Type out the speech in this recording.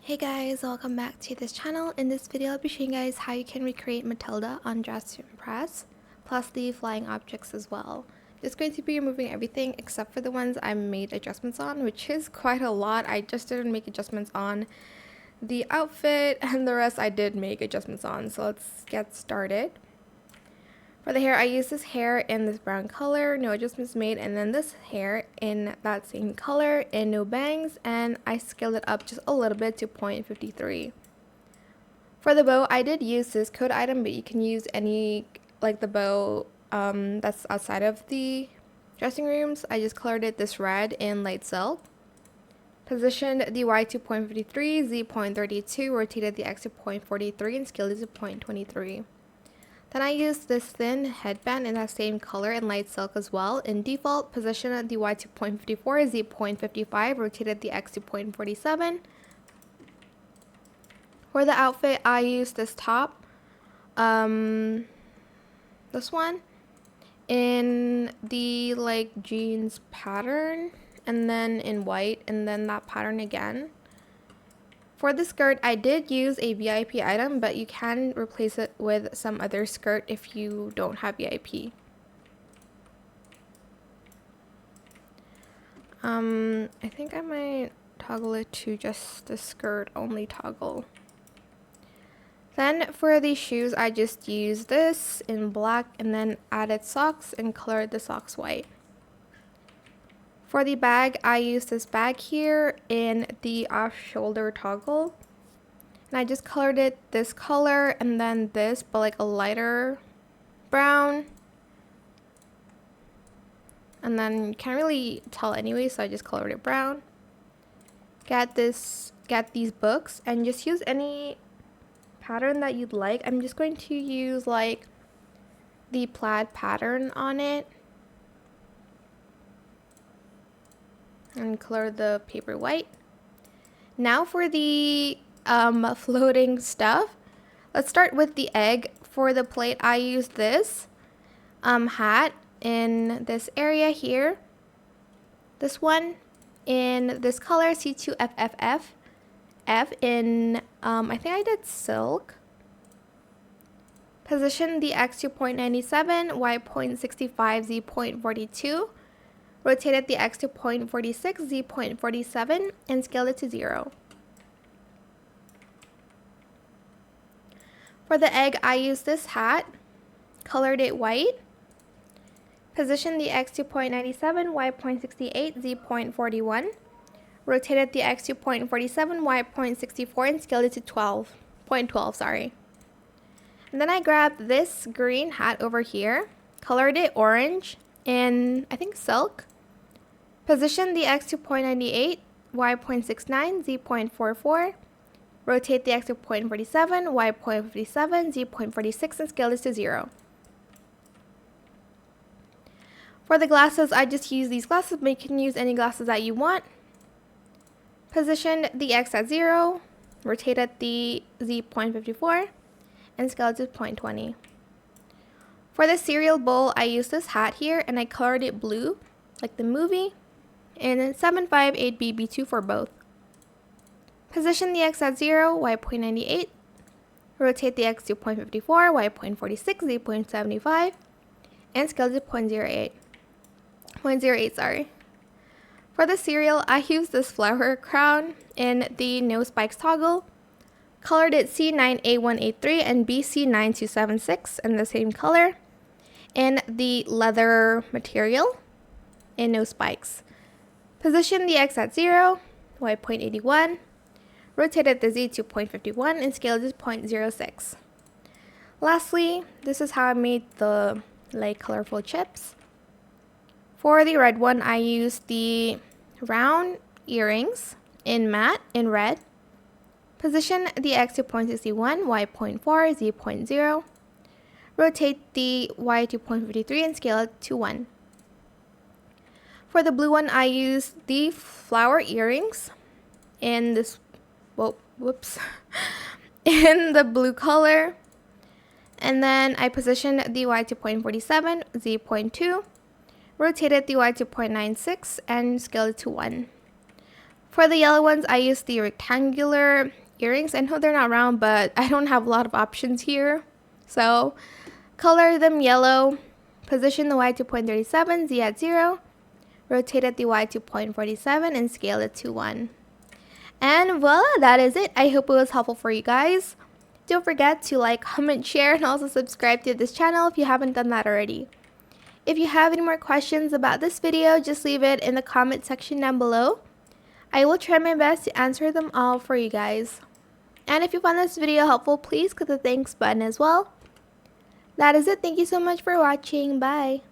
Hey guys, welcome back to this channel. In this video, I'll be showing you guys how you can recreate Matilda on Dress to Impress, plus the flying objects as well. Just going to be removing everything except for the ones I made adjustments on, which is quite a lot. I just didn't make adjustments on the outfit, and the rest I did make adjustments on. So let's get started. For the hair, I used this hair in this brown color, no adjustments made, and then this hair in that same color and no bangs, and I scaled it up just a little bit to 0.53. For the bow, I did use this code item, but you can use any, like the bow that's outside of the dressing rooms. I just colored it this red in light silk. Positioned the Y to 0.53, Z 0.32, rotated the X to 0.43, and scaled it to 0.23. Then I used this thin headband in that same color in light silk as well. In default, positioned the Y to 0.54, Z 0.55, rotated the X to 0.47. For the outfit, I used this top, this one, in the like jeans pattern, and then in white, and then that pattern again. For the skirt, I did use a VIP item, but you can replace it with some other skirt if you don't have VIP. I think I might toggle it to just the skirt only toggle. Then for the shoes, I just used this in black and then added socks and colored the socks white. For the bag, I used this bag here in the off-shoulder toggle. And I just colored it this color and then this, but like a lighter brown. And then you can't really tell anyway, so I just colored it brown. Get these books and just use any pattern that you'd like. I'm just going to use like the plaid pattern on it. And color the paper white. Now for the floating stuff. Let's start with the egg. For the plate, I used this hat in this area here. This one in this color, C2FFF. F in, I think I did silk. Position the X to 0.97, Y 0.65, Z 0.42. Rotated the X to 0.46, Z 0.47, and scaled it to 0. For the egg, I used this hat, colored it white, positioned the X to 0.97, Y 0.68, Z 0.41, rotated the X to 0.47, Y 0.64, and scaled it to 0.12, sorry. And then I grabbed this green hat over here, colored it orange in, I think, silk. Position the X to 0.98, Y 0.69, Z 0.44. Rotate the X to 0.47, Y 0.57, Z 0.46, and scale this to 0. For the glasses, I just use these glasses, but you can use any glasses that you want. Position the X at 0, rotated the Z 0.54, and scale it to 0.20. For the cereal bowl, I used this hat here, and I colored it blue, like the movie. And 758BB2 for both. Position the X at 0, Y 0.98. Rotate the X to 0.54, Y 0.46, Z 0.75. And scale to 0.08, sorry. For the cereal, I used this flower crown in the no spikes toggle. Colored it C9A183 and BC9276 in the same color. In the leather material in no spikes. Position the X at 0, Y 0.81, rotated the Z to 0.51, and scaled it to 0.06. Lastly, this is how I made the light colorful chips. For the red one, I used the round earrings in matte in red. Position the X to 0.61, Y 0.4, Z 0.0. Rotate the Y to 0.53 and scale it to 1. For the blue one, I used the flower earrings in this, in the blue color. And then I positioned the Y to 0.47, Z 0.2, rotated the Y to 0.96, and scaled it to 1. For the yellow ones, I used the rectangular earrings. I know they're not round, but I don't have a lot of options here. So color them yellow, position the Y to 0.37, Z at 0, rotate at the Y to 0.47, and scale it to 1. And voila, that is it. I hope it was helpful for you guys. Don't forget to like, comment, share, and also subscribe to this channel if you haven't done that already. If you have any more questions about this video, just leave it in the comment section down below. I will try my best to answer them all for you guys. And if you found this video helpful, please click the thanks button as well. That is it. Thank you so much for watching. Bye.